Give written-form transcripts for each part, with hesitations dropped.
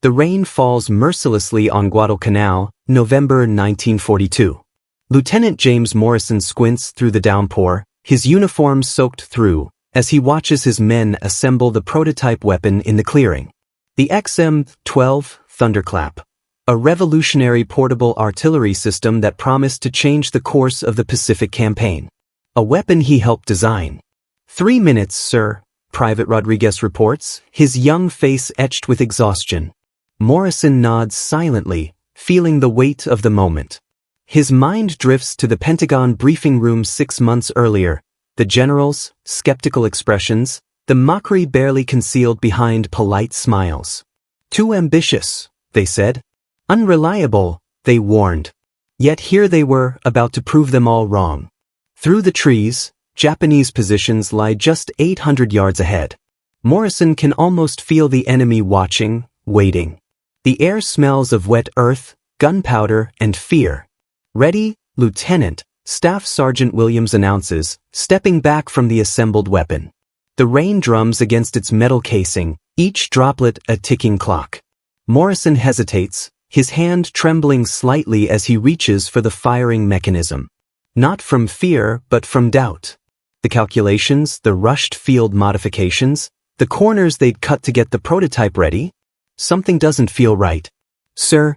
The rain falls mercilessly on Guadalcanal, November 1942. Lieutenant James Morrison squints through the downpour, his uniform soaked through, as he watches his men assemble the prototype weapon in the clearing. The XM-12 Thunderclap, a revolutionary portable artillery system that promised to change the course of the Pacific Campaign. A weapon he helped design. 3 minutes, sir, Private Rodriguez reports, his young face etched with exhaustion. Morrison nods silently, feeling the weight of the moment. His mind drifts to the Pentagon briefing room 6 months earlier, the generals, skeptical expressions, the mockery barely concealed behind polite smiles. Too ambitious, they said. Unreliable, they warned. Yet here they were, about to prove them all wrong. Through the trees, Japanese positions lie just 800 yards ahead. Morrison can almost feel the enemy watching, waiting. The air smells of wet earth, gunpowder, and fear. Ready, Lieutenant, Staff Sergeant Williams announces, stepping back from the assembled weapon. The rain drums against its metal casing, each droplet a ticking clock. Morrison hesitates, his hand trembling slightly as he reaches for the firing mechanism. Not from fear, but from doubt. The calculations, the rushed field modifications, the corners they'd cut to get the prototype ready? Something doesn't feel right. Sir?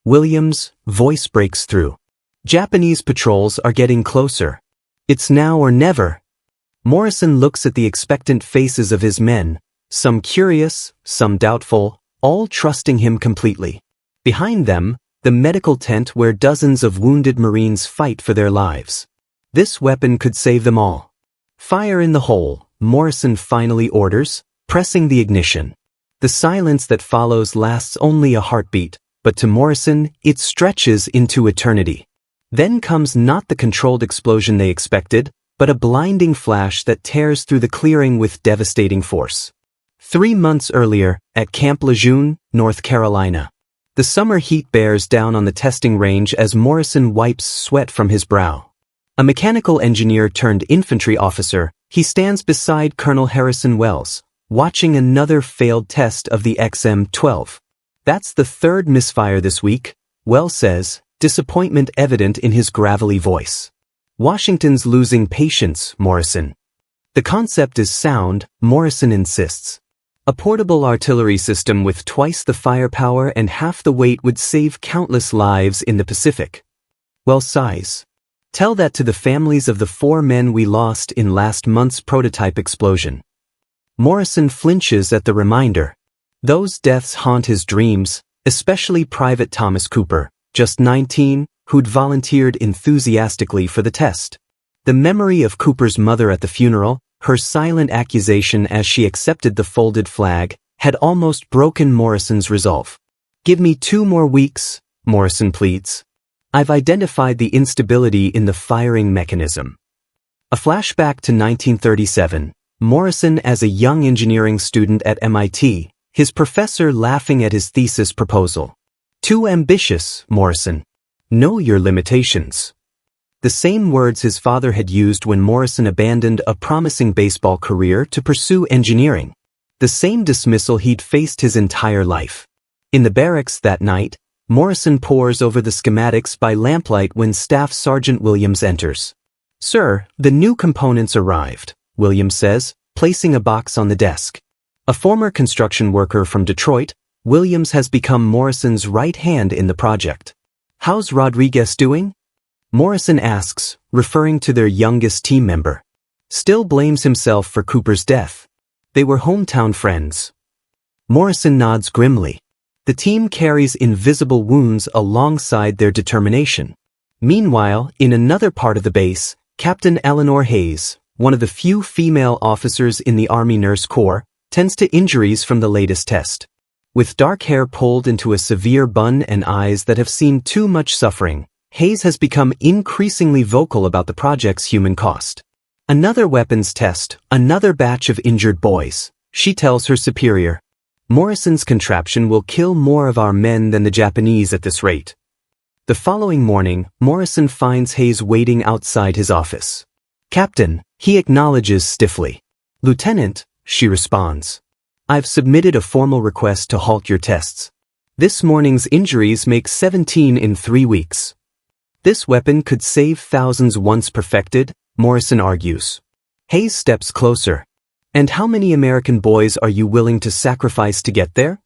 Williams' voice breaks through. Japanese patrols are getting closer. It's now or never. Morrison looks at the expectant faces of his men, some curious, some doubtful, all trusting him completely. Behind them, the medical tent where dozens of wounded Marines fight for their lives. This weapon could save them all. Fire in the hole, Morrison finally orders, pressing the ignition. The silence that follows lasts only a heartbeat, but to Morrison, it stretches into eternity. Then comes not the controlled explosion they expected, but a blinding flash that tears through the clearing with devastating force. 3 months earlier, at Camp Lejeune, North Carolina. The summer heat bears down on the testing range as Morrison wipes sweat from his brow. A mechanical engineer turned infantry officer, he stands beside Colonel Harrison Wells, watching another failed test of the XM-12. That's the third misfire this week, Wells says, disappointment evident in his gravelly voice. Washington's losing patience, Morrison. The concept is sound, Morrison insists. A portable artillery system with twice the firepower and half the weight would save countless lives in the Pacific. Wells sighs. Tell that to the families of the 4 men we lost in last month's prototype explosion. Morrison flinches at the reminder. Those deaths haunt his dreams, especially Private Thomas Cooper, just 19, who'd volunteered enthusiastically for the test. The memory of Cooper's mother at the funeral, her silent accusation as she accepted the folded flag, had almost broken Morrison's resolve. Give me 2 more weeks, Morrison pleads. I've identified the instability in the firing mechanism. A flashback to 1937, Morrison as a young engineering student at MIT, his professor laughing at his thesis proposal. Too ambitious, Morrison. Know your limitations. The same words his father had used when Morrison abandoned a promising baseball career to pursue engineering. The same dismissal he'd faced his entire life. In the barracks that night, Morrison pores over the schematics by lamplight when Staff Sergeant Williams enters. Sir, the new components arrived, Williams says, placing a box on the desk. A former construction worker from Detroit, Williams has become Morrison's right hand in the project. How's Rodriguez doing? Morrison asks, referring to their youngest team member. Still blames himself for Cooper's death. They were hometown friends. Morrison nods grimly. The team carries invisible wounds alongside their determination. Meanwhile, in another part of the base, Captain Eleanor Hayes, one of the few female officers in the Army Nurse Corps, tends to injuries from the latest test. With dark hair pulled into a severe bun and eyes that have seen too much suffering, Hayes has become increasingly vocal about the project's human cost. Another weapons test, another batch of injured boys, she tells her superior. Morrison's contraption will kill more of our men than the Japanese at this rate. The following morning, Morrison finds Hayes waiting outside his office. Captain, he acknowledges stiffly. Lieutenant, she responds. I've submitted a formal request to halt your tests. This morning's injuries make 17 in 3 weeks. This weapon could save thousands once perfected, Morrison argues. Hayes steps closer. And how many American boys are you willing to sacrifice to get there?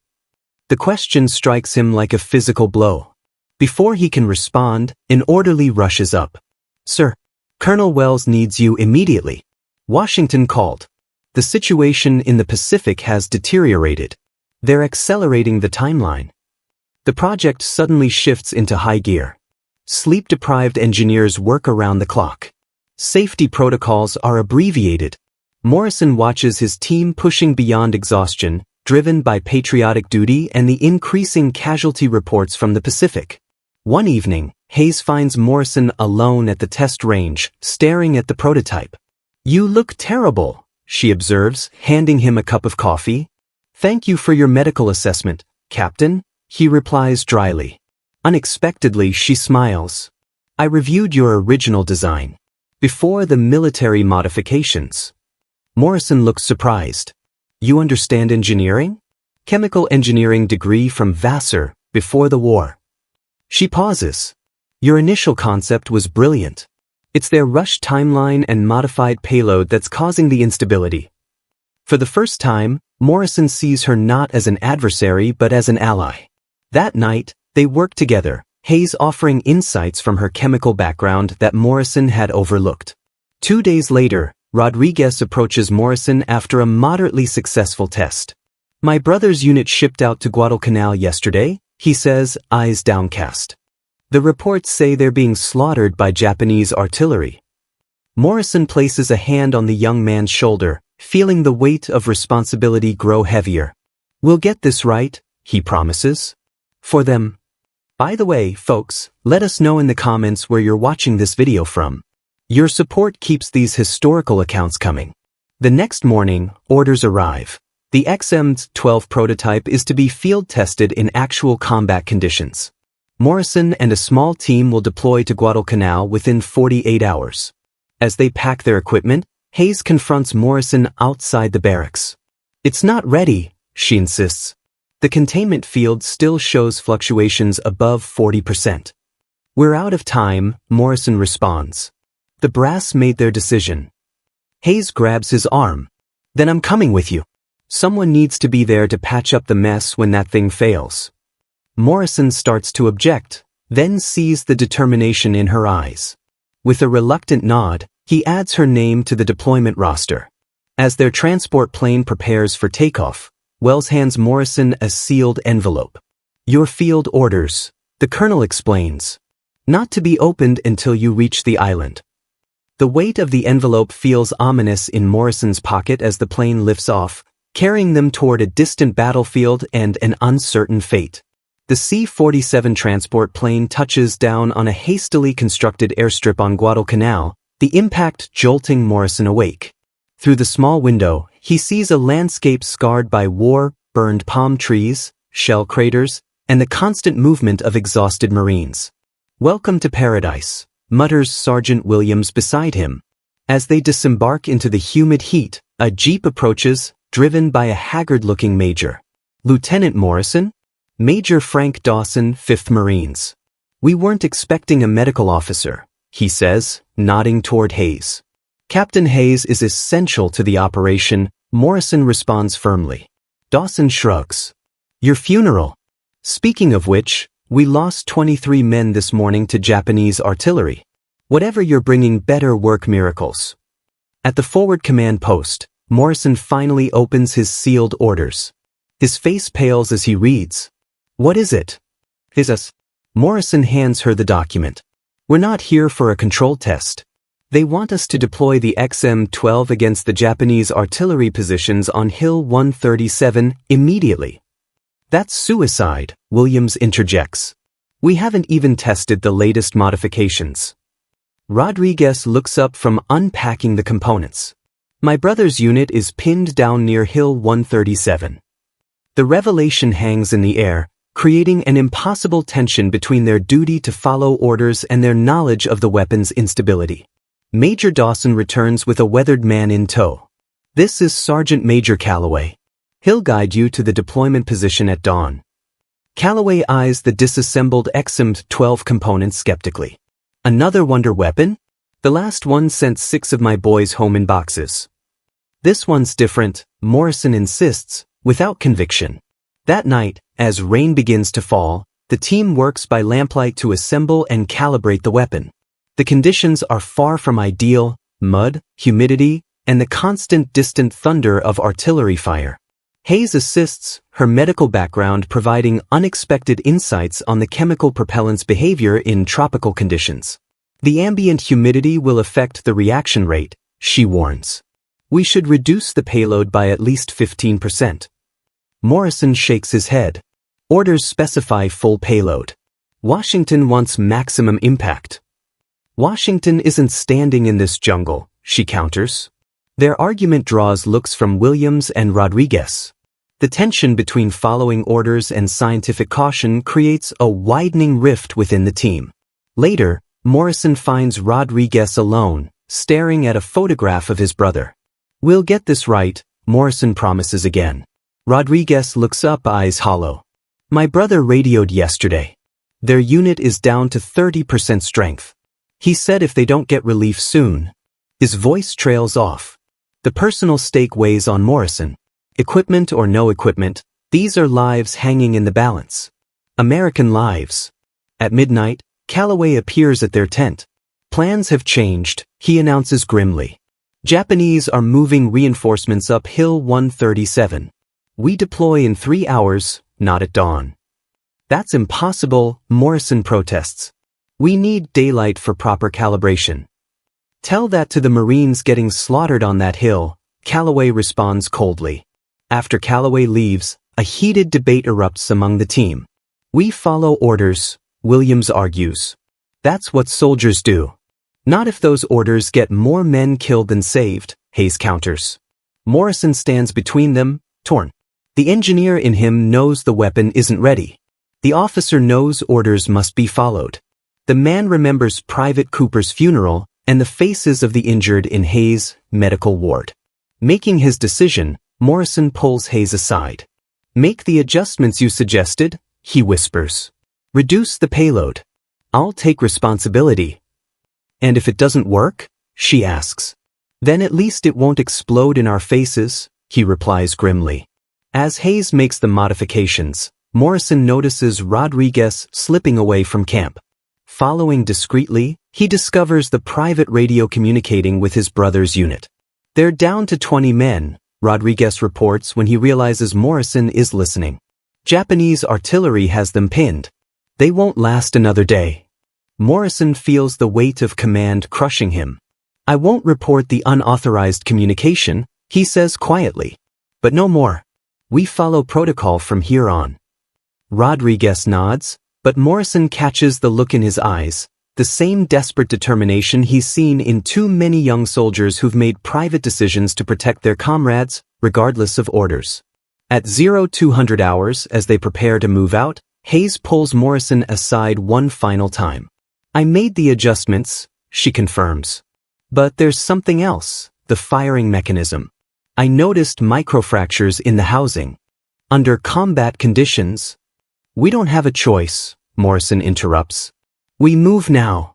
The question strikes him like a physical blow. Before he can respond, an orderly rushes up. Sir, Colonel Wells needs you immediately. Washington called. The situation in the Pacific has deteriorated. They're accelerating the timeline. The project suddenly shifts into high gear. Sleep-deprived engineers work around the clock. Safety protocols are abbreviated. Morrison watches his team pushing beyond exhaustion, driven by patriotic duty and the increasing casualty reports from the Pacific. One evening, Hayes finds Morrison alone at the test range, staring at the prototype. You look terrible, she observes, handing him a cup of coffee. Thank you for your medical assessment, Captain, he replies dryly. Unexpectedly, she smiles. I reviewed your original design. Before the military modifications. Morrison looks surprised. You understand engineering? Chemical engineering degree from Vassar, before the war. She pauses. Your initial concept was brilliant. It's their rushed timeline and modified payload that's causing the instability. For the first time, Morrison sees her not as an adversary but as an ally. That night, they work together, Hayes offering insights from her chemical background that Morrison had overlooked. 2 days later, Rodriguez approaches Morrison after a moderately successful test. My brother's unit shipped out to Guadalcanal yesterday, he says, eyes downcast. The reports say they're being slaughtered by Japanese artillery. Morrison places a hand on the young man's shoulder, feeling the weight of responsibility grow heavier. We'll get this right, he promises. For them. By the way, folks, let us know in the comments where you're watching this video from. Your support keeps these historical accounts coming. The next morning, orders arrive. The XM-12 prototype is to be field tested in actual combat conditions. Morrison and a small team will deploy to Guadalcanal within 48 hours. As they pack their equipment, Hayes confronts Morrison outside the barracks. It's not ready, she insists. The containment field still shows fluctuations above 40%. We're out of time, Morrison responds. The brass made their decision. Hayes grabs his arm. Then I'm coming with you. Someone needs to be there to patch up the mess when that thing fails. Morrison starts to object, then sees the determination in her eyes. With a reluctant nod, he adds her name to the deployment roster. As their transport plane prepares for takeoff, Wells hands Morrison a sealed envelope. Your field orders, the colonel explains. Not to be opened until you reach the island. The weight of the envelope feels ominous in Morrison's pocket as the plane lifts off, carrying them toward a distant battlefield and an uncertain fate. The C-47 transport plane touches down on a hastily constructed airstrip on Guadalcanal, the impact jolting Morrison awake. Through the small window, he sees a landscape scarred by war, burned palm trees, shell craters, and the constant movement of exhausted Marines. Welcome to paradise, mutters Sergeant Williams beside him. As they disembark into the humid heat, a jeep approaches, driven by a haggard-looking major. Lieutenant Morrison? Major Frank Dawson, 5th Marines. We weren't expecting a medical officer, he says, nodding toward Hayes. Captain Hayes is essential to the operation, Morrison responds firmly. Dawson shrugs. Your funeral. Speaking of which, we lost 23 men this morning to Japanese artillery. Whatever you're bringing, better work miracles. At the forward command post, Morrison finally opens his sealed orders. His face pales as he reads. What is it? Morrison hands her the document. We're not here for a control test. They want us to deploy the XM-12 against the Japanese artillery positions on Hill 137 immediately. That's suicide, Williams interjects. We haven't even tested the latest modifications. Rodriguez looks up from unpacking the components. My brother's unit is pinned down near Hill 137. The revelation hangs in the air, creating an impossible tension between their duty to follow orders and their knowledge of the weapon's instability. Major Dawson returns with a weathered man in tow. This is Sergeant Major Calloway. He'll guide you to the deployment position at dawn. Calloway eyes the disassembled XM-12 components skeptically. Another wonder weapon? The last one sent 6 of my boys home in boxes. This one's different, Morrison insists, without conviction. That night, as rain begins to fall, the team works by lamplight to assemble and calibrate the weapon. The conditions are far from ideal: mud, humidity, and the constant distant thunder of artillery fire. Hayes assists, her medical background providing unexpected insights on the chemical propellant's behavior in tropical conditions. The ambient humidity will affect the reaction rate, she warns. We should reduce the payload by at least 15%. Morrison shakes his head. Orders specify full payload. Washington wants maximum impact. Washington isn't standing in this jungle, she counters. Their argument draws looks from Williams and Rodriguez. The tension between following orders and scientific caution creates a widening rift within the team. Later, Morrison finds Rodriguez alone, staring at a photograph of his brother. We'll get this right, Morrison promises again. Rodriguez looks up, eyes hollow. My brother radioed yesterday. Their unit is down to 30% strength. He said if they don't get relief soon. His voice trails off. The personal stake weighs on Morrison. Equipment or no equipment, these are lives hanging in the balance. American lives. At midnight, Calloway appears at their tent. Plans have changed, he announces grimly. Japanese are moving reinforcements up Hill 137. We deploy in 3 hours, not at dawn. That's impossible, Morrison protests. We need daylight for proper calibration. Tell that to the Marines getting slaughtered on that hill, Calloway responds coldly. After Calloway leaves, a heated debate erupts among the team. We follow orders, Williams argues. That's what soldiers do. Not if those orders get more men killed than saved, Hayes counters. Morrison stands between them, torn. The engineer in him knows the weapon isn't ready. The officer knows orders must be followed. The man remembers Private Cooper's funeral and the faces of the injured in Hayes' medical ward. Making his decision, Morrison pulls Hayes aside. Make the adjustments you suggested, he whispers. Reduce the payload. I'll take responsibility. And if it doesn't work? She asks. Then at least it won't explode in our faces, he replies grimly. As Hayes makes the modifications, Morrison notices Rodriguez slipping away from camp. Following discreetly, he discovers the private radio communicating with his brother's unit. They're down to 20 men, Rodriguez reports when he realizes Morrison is listening. Japanese artillery has them pinned. They won't last another day. Morrison feels the weight of command crushing him. I won't report the unauthorized communication, he says quietly. But no more. We follow protocol from here on. Rodriguez nods, but Morrison catches the look in his eyes, the same desperate determination he's seen in too many young soldiers who've made private decisions to protect their comrades, regardless of orders. At 0200 hours, as they prepare to move out, Hayes pulls Morrison aside one final time. I made the adjustments, she confirms. But there's something else, the firing mechanism. I noticed microfractures in the housing. Under combat conditions, we don't have a choice, Morrison interrupts. We move now.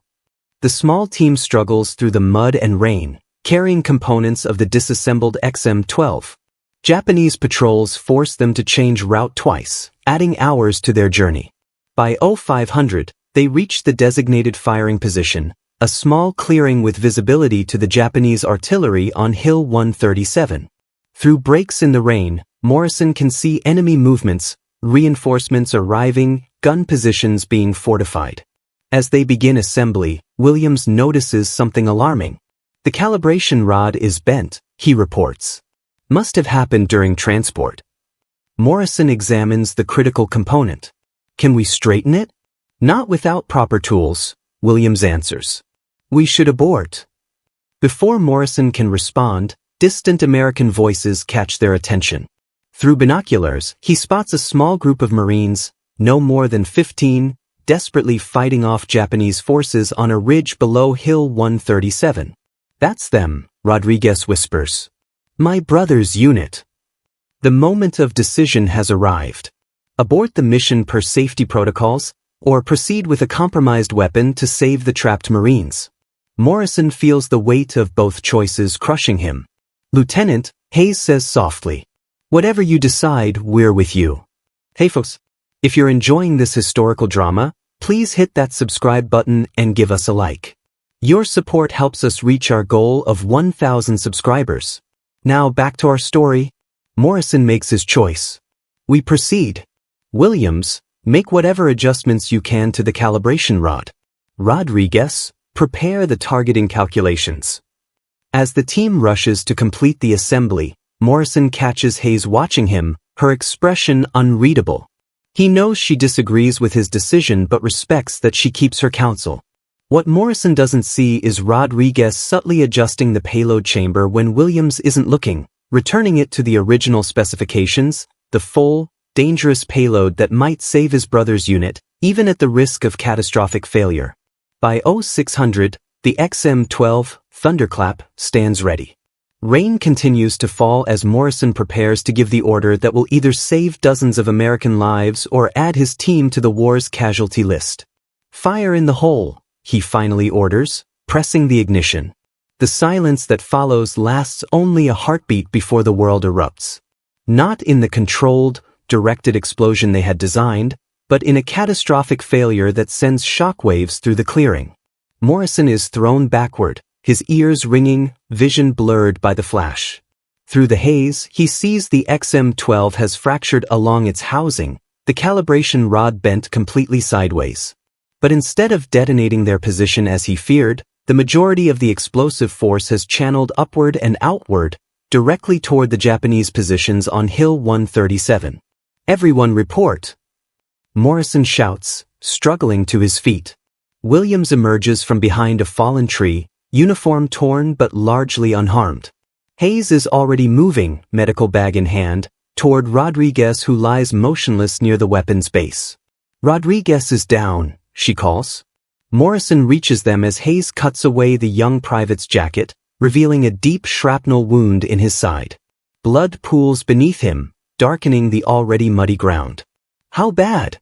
The small team struggles through the mud and rain, carrying components of the disassembled XM-12. Japanese patrols force them to change route twice, adding hours to their journey. By 0500, they reach the designated firing position, a small clearing with visibility to the Japanese artillery on Hill 137. Through breaks in the rain, Morrison can see enemy movements, reinforcements arriving, gun positions being fortified. As they begin assembly, Williams notices something alarming. The calibration rod is bent, he reports. Must have happened during transport. Morrison examines the critical component. Can we straighten it? Not without proper tools, Williams answers. We should abort. Before Morrison can respond, distant American voices catch their attention. Through binoculars, he spots a small group of Marines, no more than 15, desperately fighting off Japanese forces on a ridge below Hill 137. That's them, Rodriguez whispers. My brother's unit. The moment of decision has arrived. Abort the mission per safety protocols, or proceed with a compromised weapon to save the trapped Marines. Morrison feels the weight of both choices crushing him. Lieutenant, Hayes says softly. Whatever you decide, we're with you. Hey folks, if you're enjoying this historical drama, please hit that subscribe button and give us a like. Your support helps us reach our goal of 1,000 subscribers. Now back to our story. Morrison makes his choice. We proceed. Williams, make whatever adjustments you can to the calibration rod. Rodriguez, prepare the targeting calculations. As the team rushes to complete the assembly, Morrison catches Hayes watching him, her expression unreadable. He knows she disagrees with his decision but respects that she keeps her counsel. What Morrison doesn't see is Rodriguez subtly adjusting the payload chamber when Williams isn't looking, returning it to the original specifications, the full, dangerous payload that might save his brother's unit, even at the risk of catastrophic failure. By 0600, the XM-12 Thunderclap stands ready. Rain continues to fall as Morrison prepares to give the order that will either save dozens of American lives or add his team to the war's casualty list. Fire in the hole, he finally orders, pressing the ignition. The silence that follows lasts only a heartbeat before the world erupts. Not in the controlled, directed explosion they had designed, but in a catastrophic failure that sends shockwaves through the clearing. Morrison is thrown backward, his ears ringing, vision blurred by the flash. Through the haze, he sees the XM-12 has fractured along its housing, the calibration rod bent completely sideways. But instead of detonating their position as he feared, the majority of the explosive force has channeled upward and outward, directly toward the Japanese positions on Hill 137. Everyone report! Morrison shouts, struggling to his feet. Williams emerges from behind a fallen tree, uniform torn but largely unharmed. Hayes is already moving, medical bag in hand, toward Rodriguez who lies motionless near the weapon's base. Rodriguez is down, she calls. Morrison reaches them as Hayes cuts away the young private's jacket, revealing a deep shrapnel wound in his side. Blood pools beneath him, darkening the already muddy ground. How bad?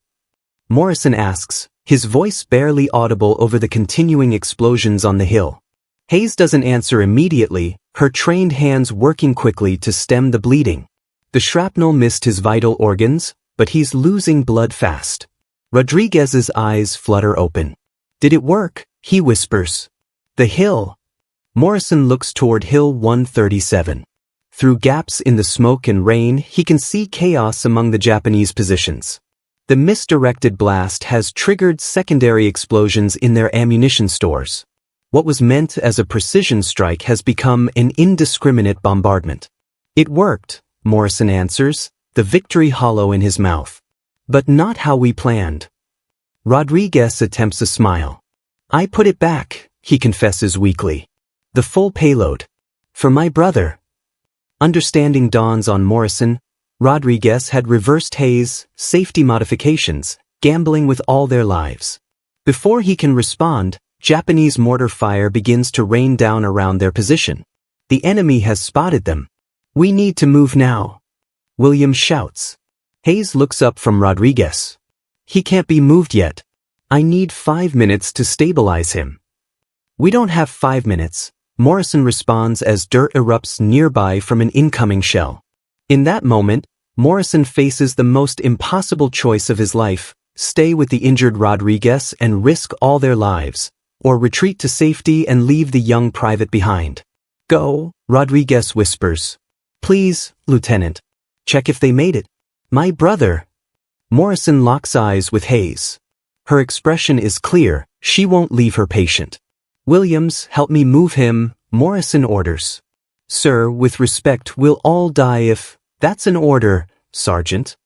Morrison asks, his voice barely audible over the continuing explosions on the hill. Hayes doesn't answer immediately, her trained hands working quickly to stem the bleeding. The shrapnel missed his vital organs, but he's losing blood fast. Rodriguez's eyes flutter open. Did it work? He whispers. The hill. Morrison looks toward Hill 137. Through gaps in the smoke and rain, he can see chaos among the Japanese positions. The misdirected blast has triggered secondary explosions in their ammunition stores. What was meant as a precision strike has become an indiscriminate bombardment. It worked, Morrison answers, the victory hollow in his mouth. But not how we planned. Rodriguez attempts a smile. I put it back, he confesses weakly. The full payload. For my brother. Understanding dawns on Morrison. Rodriguez had reversed Hayes' safety modifications, gambling with all their lives. Before he can respond, Japanese mortar fire begins to rain down around their position. The enemy has spotted them. We need to move now. Williams shouts. Hayes looks up from Rodriguez. He can't be moved yet. I need 5 minutes to stabilize him. We don't have 5 minutes, Morrison responds as dirt erupts nearby from an incoming shell. In that moment, Morrison faces the most impossible choice of his life: stay with the injured Rodriguez and risk all their lives, or retreat to safety and leave the young private behind. Go, Rodriguez whispers. Please, Lieutenant. Check if they made it. My brother. Morrison locks eyes with Hayes. Her expression is clear, she won't leave her patient. Williams, help me move him, Morrison orders. Sir, with respect, we'll all die if... That's an order, Sergeant.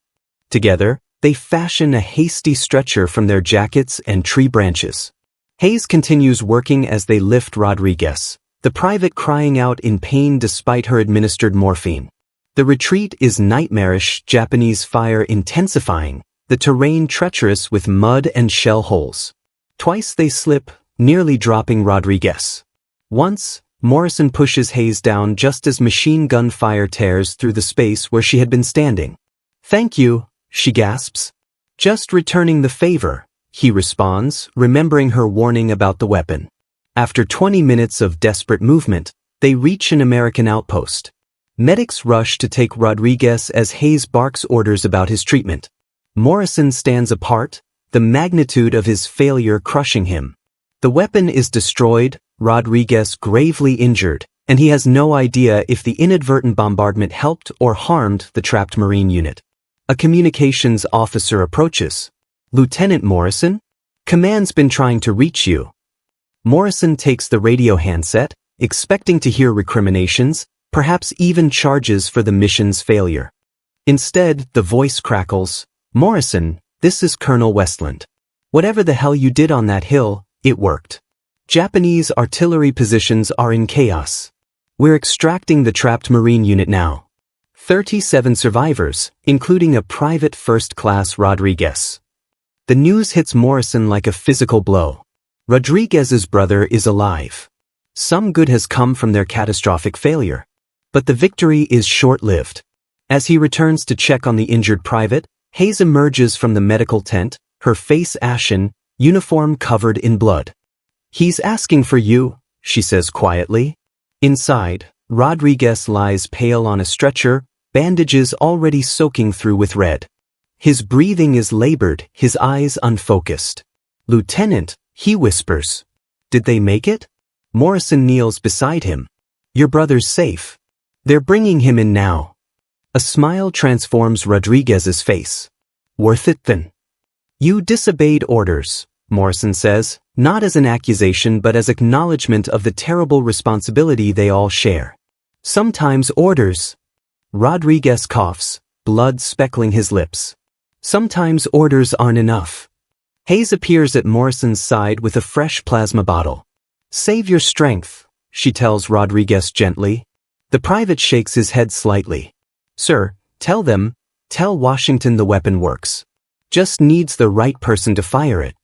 Together, they fashion a hasty stretcher from their jackets and tree branches. Hayes continues working as they lift Rodriguez, the private crying out in pain despite her administered morphine. The retreat is nightmarish, Japanese fire intensifying, the terrain treacherous with mud and shell holes. Twice they slip, nearly dropping Rodriguez. Once, Morrison pushes Hayes down just as machine gun fire tears through the space where she had been standing. Thank you, she gasps. Just returning the favor, he responds, remembering her warning about the weapon. After 20 minutes of desperate movement, they reach an American outpost. Medics rush to take Rodriguez as Hayes barks orders about his treatment. Morrison stands apart, the magnitude of his failure crushing him. The weapon is destroyed, Rodriguez gravely injured, and he has no idea if the inadvertent bombardment helped or harmed the trapped Marine unit. A communications officer approaches. "Lieutenant Morrison? Command's been trying to reach you." Morrison takes the radio handset, expecting to hear recriminations, perhaps even charges for the mission's failure. Instead, the voice crackles, "Morrison, this is Colonel Westland. Whatever the hell you did on that hill, it worked. Japanese artillery positions are in chaos. We're extracting the trapped Marine unit now. 37 survivors, including a private first-class Rodriguez." The news hits Morrison like a physical blow. Rodriguez's brother is alive. Some good has come from their catastrophic failure. But the victory is short-lived. As he returns to check on the injured private, Hayes emerges from the medical tent, her face ashen, uniform covered in blood. "He's asking for you," she says quietly. Inside, Rodriguez lies pale on a stretcher, bandages already soaking through with red. His breathing is labored, his eyes unfocused. "Lieutenant," he whispers. "Did they make it?" Morrison kneels beside him. "Your brother's safe. They're bringing him in now." A smile transforms Rodriguez's face. "Worth it then?" "You disobeyed orders," Morrison says, not as an accusation but as acknowledgement of the terrible responsibility they all share. "Sometimes orders..." Rodriguez coughs, blood speckling his lips. "Sometimes orders aren't enough." Hayes appears at Morrison's side with a fresh plasma bottle. "Save your strength," she tells Rodriguez gently. The private shakes his head slightly. "Sir, tell Washington the weapon works. Just needs the right person to fire it."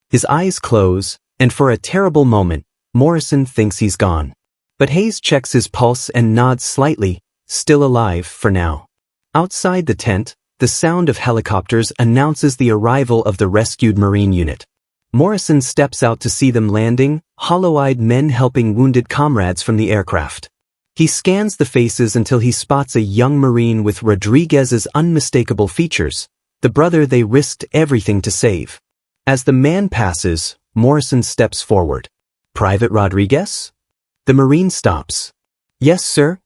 His eyes close, and for a terrible moment, Morrison thinks he's gone. But Hayes checks his pulse and nods slightly, still alive for now. Outside the tent, the sound of helicopters announces the arrival of the rescued Marine unit. Morrison steps out to see them landing, hollow-eyed men helping wounded comrades from the aircraft. He scans the faces until he spots a young Marine with Rodriguez's unmistakable features, the brother they risked everything to save. As the man passes, Morrison steps forward. "Private Rodriguez?" The Marine stops. "Yes, sir?"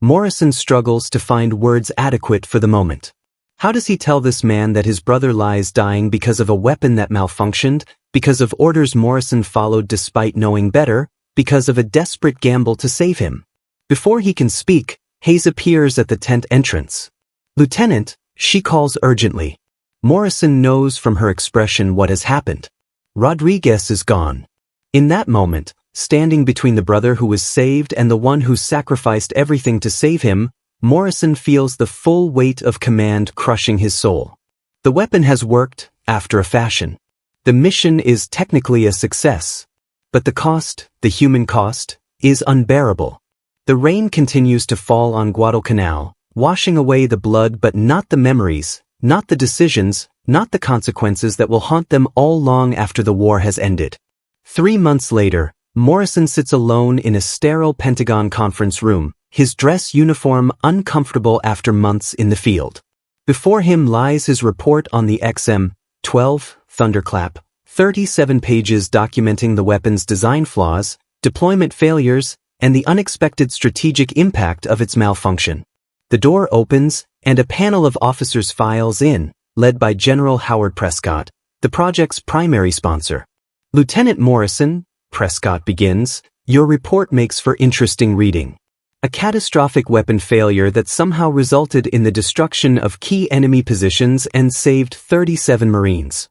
Morrison struggles to find words adequate for the moment. How does he tell this man that his brother lies dying because of a weapon that malfunctioned, because of orders Morrison followed despite knowing better, because of a desperate gamble to save him? Before he can speak, Hayes appears at the tent entrance. "Lieutenant," she calls urgently. Morrison knows from her expression what has happened. Rodriguez is gone. In that moment, standing between the brother who was saved and the one who sacrificed everything to save him, Morrison feels the full weight of command crushing his soul. The weapon has worked, after a fashion. The mission is technically a success. But the cost, the human cost, is unbearable. The rain continues to fall on Guadalcanal, washing away the blood but not the memories, not the decisions, not the consequences that will haunt them all long after the war has ended. 3 months later, Morrison sits alone in a sterile Pentagon conference room, his dress uniform uncomfortable after months in the field. Before him lies his report on the XM-12 Thunderclap, 37 pages documenting the weapon's design flaws, deployment failures, and the unexpected strategic impact of its malfunction. The door opens, and a panel of officers files in, led by General Howard Prescott, the project's primary sponsor. "Lieutenant Morrison," Prescott begins, "your report makes for interesting reading. A catastrophic weapon failure that somehow resulted in the destruction of key enemy positions and saved 37 Marines."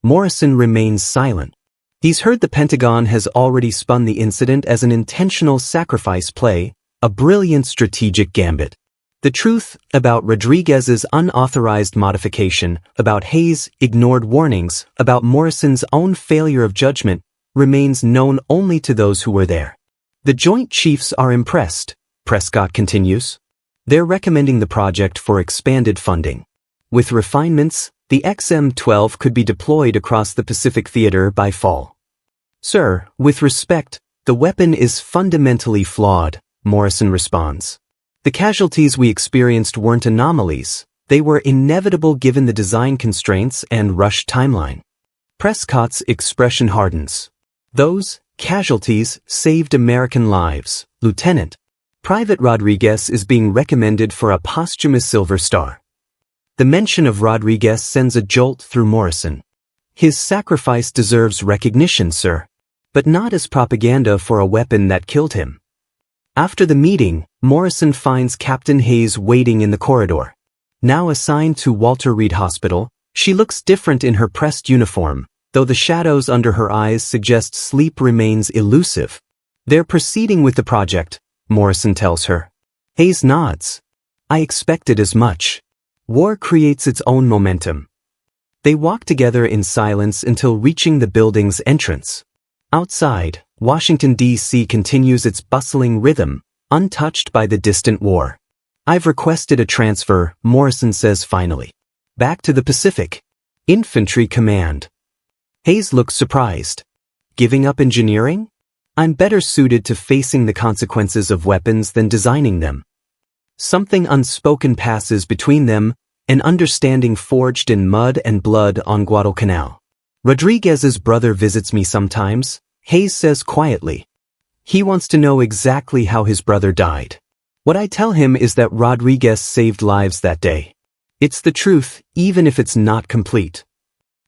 Morrison remains silent. He's heard the Pentagon has already spun the incident as an intentional sacrifice play, a brilliant strategic gambit. The truth about Rodriguez's unauthorized modification, about Hayes' ignored warnings, about Morrison's own failure of judgment, remains known only to those who were there. "The Joint Chiefs are impressed," Prescott continues. "They're recommending the project for expanded funding. With refinements, the XM-12 could be deployed across the Pacific Theater by fall. Sir, with respect, the weapon is fundamentally flawed, Morrison responds. The casualties we experienced weren't anomalies, they were inevitable given the design constraints and rushed timeline. Prescott's expression hardens. Those casualties saved American lives, Lieutenant. Private Rodriguez is being recommended for a posthumous Silver Star. The mention of Rodriguez sends a jolt through Morrison. His sacrifice deserves recognition, sir, but not as propaganda for a weapon that killed him. After the meeting, Morrison finds Captain Hayes waiting in the corridor. Now assigned to Walter Reed Hospital, she looks different in her pressed uniform, though the shadows under her eyes suggest sleep remains elusive. They're proceeding with the project, Morrison tells her. Hayes nods. I expected as much. War creates its own momentum. They walk together in silence until reaching the building's entrance. Outside, Washington, D.C. continues its bustling rhythm, untouched by the distant war. I've requested a transfer, Morrison says finally. Back to the Pacific. Infantry Command. Hayes looks surprised. Giving up engineering? I'm better suited to facing the consequences of weapons than designing them. Something unspoken passes between them, an understanding forged in mud and blood on Guadalcanal. Rodriguez's brother visits me sometimes, Hayes says quietly. He wants to know exactly how his brother died. What I tell him is that Rodriguez saved lives that day. It's the truth, even if it's not complete.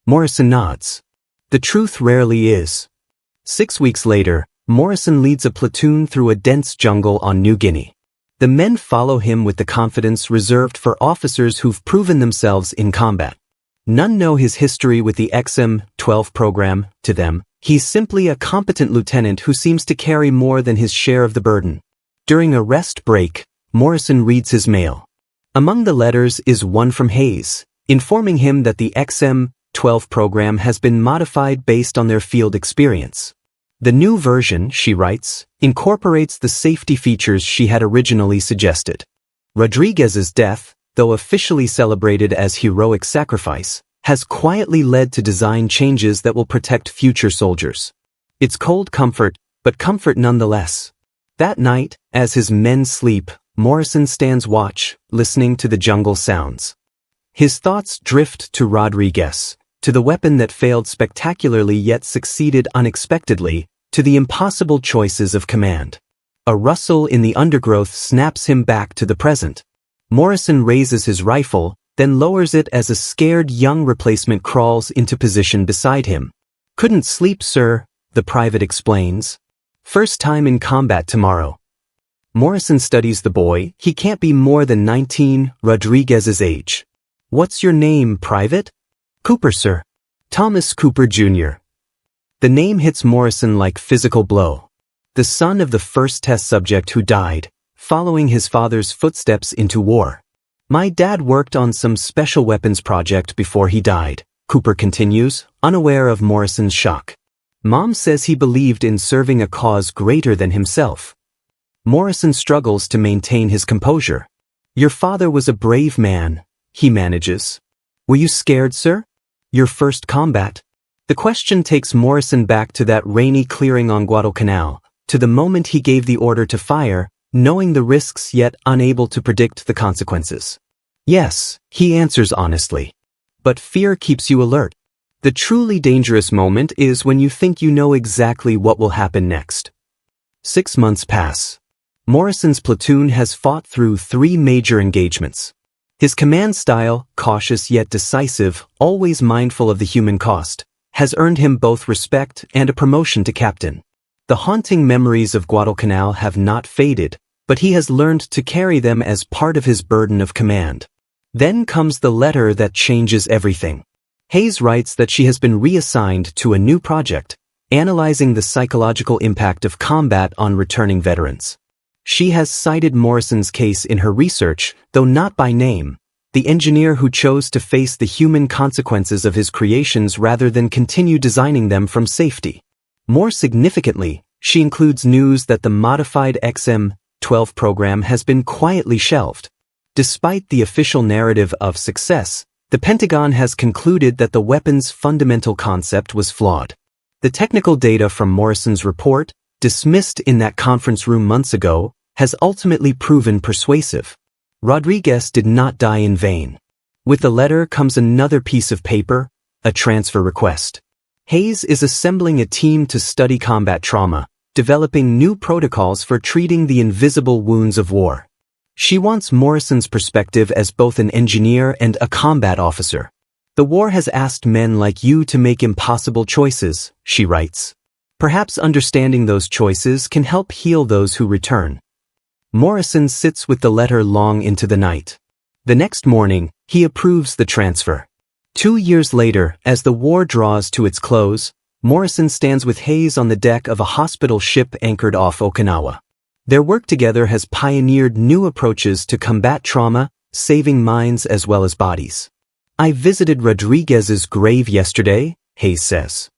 Morrison nods. The truth rarely is. 6 weeks later, Morrison leads a platoon through a dense jungle on New Guinea. The men follow him with the confidence reserved for officers who've proven themselves in combat. None know his history with the XM-12 program. To them, he's simply a competent lieutenant who seems to carry more than his share of the burden. During a rest break, Morrison reads his mail. Among the letters is one from Hayes, informing him that the XM-12 program has been modified based on their field experience. The new version, she writes, incorporates the safety features she had originally suggested. Rodriguez's death, though officially celebrated as heroic sacrifice, has quietly led to design changes that will protect future soldiers. It's cold comfort, but comfort nonetheless. That night, as his men sleep, Morrison stands watch, listening to the jungle sounds. His thoughts drift to Rodriguez, to the weapon that failed spectacularly yet succeeded unexpectedly, to the impossible choices of command. A rustle in the undergrowth snaps him back to the present. Morrison raises his rifle, then lowers it as a scared young replacement crawls into position beside him. Couldn't sleep, sir, the private explains. First time in combat tomorrow. Morrison studies the boy. He can't be more than 19, Rodriguez's age. What's your name, Private? Cooper, sir. Thomas Cooper, Jr. The name hits Morrison like physical blow. The son of the first test subject who died, following his father's footsteps into war. My dad worked on some special weapons project before he died, Cooper continues, unaware of Morrison's shock. Mom says he believed in serving a cause greater than himself. Morrison struggles to maintain his composure. Your father was a brave man, he manages. Were you scared, sir? Your first combat? The question takes Morrison back to that rainy clearing on Guadalcanal, to the moment he gave the order to fire, knowing the risks yet unable to predict the consequences. Yes, he answers honestly. But fear keeps you alert. The truly dangerous moment is when you think you know exactly what will happen next. 6 months pass. Morrison's platoon has fought through 3 major engagements. His command style, cautious yet decisive, always mindful of the human cost, has earned him both respect and a promotion to captain. The haunting memories of Guadalcanal have not faded, but he has learned to carry them as part of his burden of command. Then comes the letter that changes everything. Hayes writes that she has been reassigned to a new project, analyzing the psychological impact of combat on returning veterans. She has cited Morrison's case in her research, though not by name, the engineer who chose to face the human consequences of his creations rather than continue designing them from safety. More significantly, she includes news that the modified XM-12 program has been quietly shelved. Despite the official narrative of success, The Pentagon has concluded that the weapon's fundamental concept was flawed. The technical data from Morrison's report, dismissed in that conference room months ago, has ultimately proven persuasive. Rodriguez did not die in vain. With the letter comes another piece of paper, a transfer request. Hayes is assembling a team to study combat trauma, developing new protocols for treating the invisible wounds of war. She wants Morrison's perspective as both an engineer and a combat officer. The war has asked men like you to make impossible choices, she writes. Perhaps understanding those choices can help heal those who return. Morrison sits with the letter long into the night. The next morning, he approves the transfer. 2 years later, as the war draws to its close, Morrison stands with Hayes on the deck of a hospital ship anchored off Okinawa. Their work together has pioneered new approaches to combat trauma, saving minds as well as bodies. I visited Rodriguez's grave yesterday, Hayes says.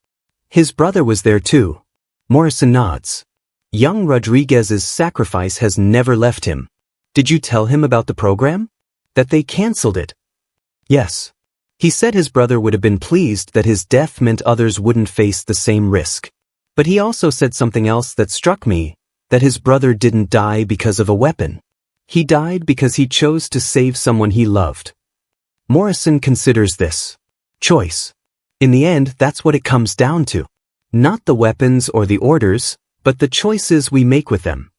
His brother was there too. Morrison nods. Young Rodriguez's sacrifice has never left him. Did you tell him about the program? That they canceled it? Yes. He said his brother would have been pleased that his death meant others wouldn't face the same risk. But he also said something else that struck me, that his brother didn't die because of a weapon. He died because he chose to save someone he loved. Morrison considers this choice. In the end, that's what it comes down to. Not the weapons or the orders, but the choices we make with them.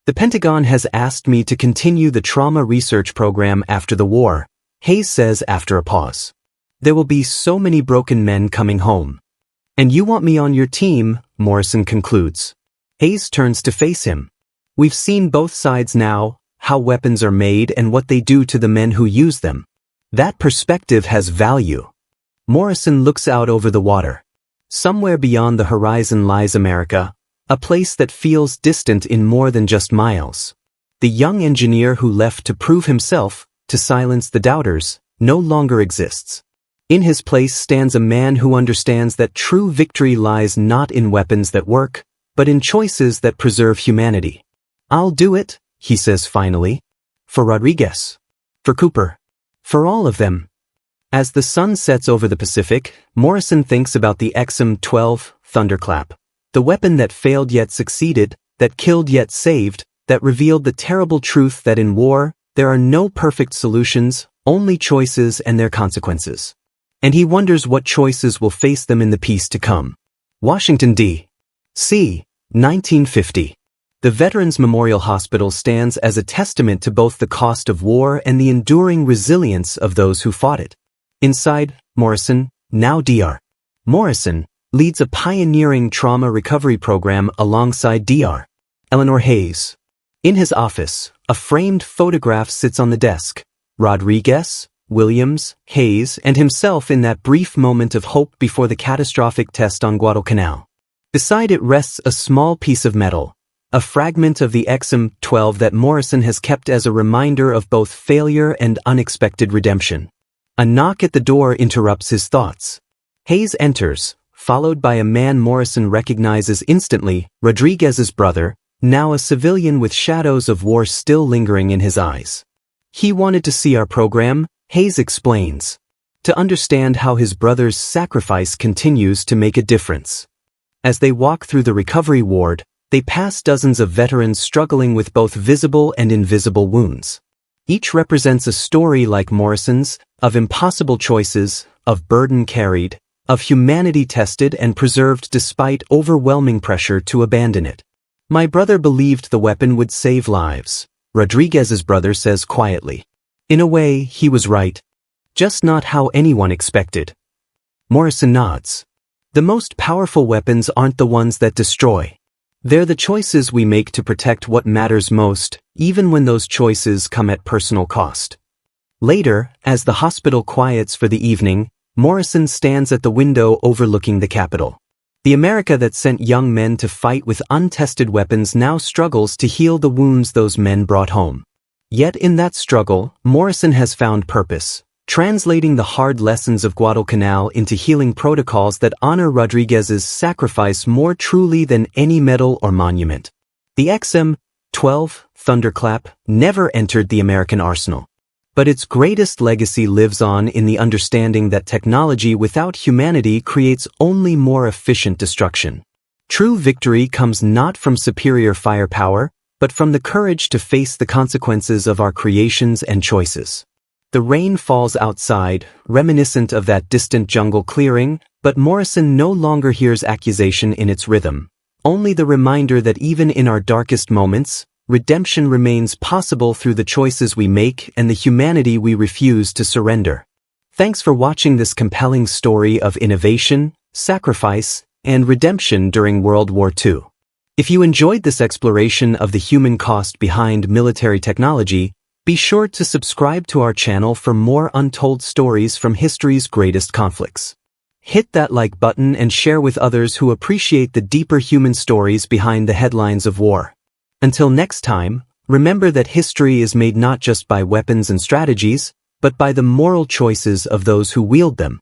The Pentagon has asked me to continue the trauma research program after the war, Hayes says after a pause. There will be so many broken men coming home. And you want me on your team, Morrison concludes. Hayes turns to face him. We've seen both sides now, how weapons are made and what they do to the men who use them. That perspective has value. Morrison looks out over the water. Somewhere beyond the horizon lies America, a place that feels distant in more than just miles. The young engineer who left to prove himself, to silence the doubters, no longer exists. In his place stands a man who understands that true victory lies not in weapons that work, but in choices that preserve humanity. I'll do it, he says finally. For Rodriguez. For Cooper. For all of them. As the sun sets over the Pacific, Morrison thinks about the XM-12 Thunderclap. The weapon that failed yet succeeded, that killed yet saved, that revealed the terrible truth that in war, there are no perfect solutions, only choices and their consequences. And he wonders what choices will face them in the peace to come. Washington, D.C., 1950. The Veterans Memorial Hospital stands as a testament to both the cost of war and the enduring resilience of those who fought it. Inside, Morrison, now Dr. Morrison, leads a pioneering trauma recovery program alongside Dr. Eleanor Hayes. In his office, a framed photograph sits on the desk. Rodriguez, Williams, Hayes, and himself in that brief moment of hope before the catastrophic test on Guadalcanal. Beside it rests a small piece of metal, a fragment of the XM-12 that Morrison has kept as a reminder of both failure and unexpected redemption. A knock at the door interrupts his thoughts. Hayes enters, followed by a man Morrison recognizes instantly, Rodriguez's brother, now a civilian with shadows of war still lingering in his eyes. He wanted to see our program, Hayes explains, to understand how his brother's sacrifice continues to make a difference. As they walk through the recovery ward, they pass dozens of veterans struggling with both visible and invisible wounds. Each represents a story like Morrison's, of impossible choices, of burden carried, of humanity tested and preserved despite overwhelming pressure to abandon it. My brother believed the weapon would save lives, Rodriguez's brother says quietly. In a way, he was right. Just not how anyone expected. Morrison nods. The most powerful weapons aren't the ones that destroy. They're the choices we make to protect what matters most, even when those choices come at personal cost. Later, as the hospital quiets for the evening, Morrison stands at the window overlooking the Capitol. The America that sent young men to fight with untested weapons now struggles to heal the wounds those men brought home. Yet in that struggle, Morrison has found purpose, translating the hard lessons of Guadalcanal into healing protocols that honor Rodriguez's sacrifice more truly than any medal or monument. The XM-12 Thunderclap never entered the American arsenal. But its greatest legacy lives on in the understanding that technology without humanity creates only more efficient destruction. True victory comes not from superior firepower, but from the courage to face the consequences of our creations and choices. The rain falls outside, reminiscent of that distant jungle clearing, but Morrison no longer hears accusation in its rhythm, only the reminder that even in our darkest moments, redemption remains possible through the choices we make and the humanity we refuse to surrender. Thanks for watching this compelling story of innovation, sacrifice, and redemption during World War II. If you enjoyed this exploration of the human cost behind military technology, be sure to subscribe to our channel for more untold stories from history's greatest conflicts. Hit that like button and share with others who appreciate the deeper human stories behind the headlines of war. Until next time, remember that history is made not just by weapons and strategies, but by the moral choices of those who wield them.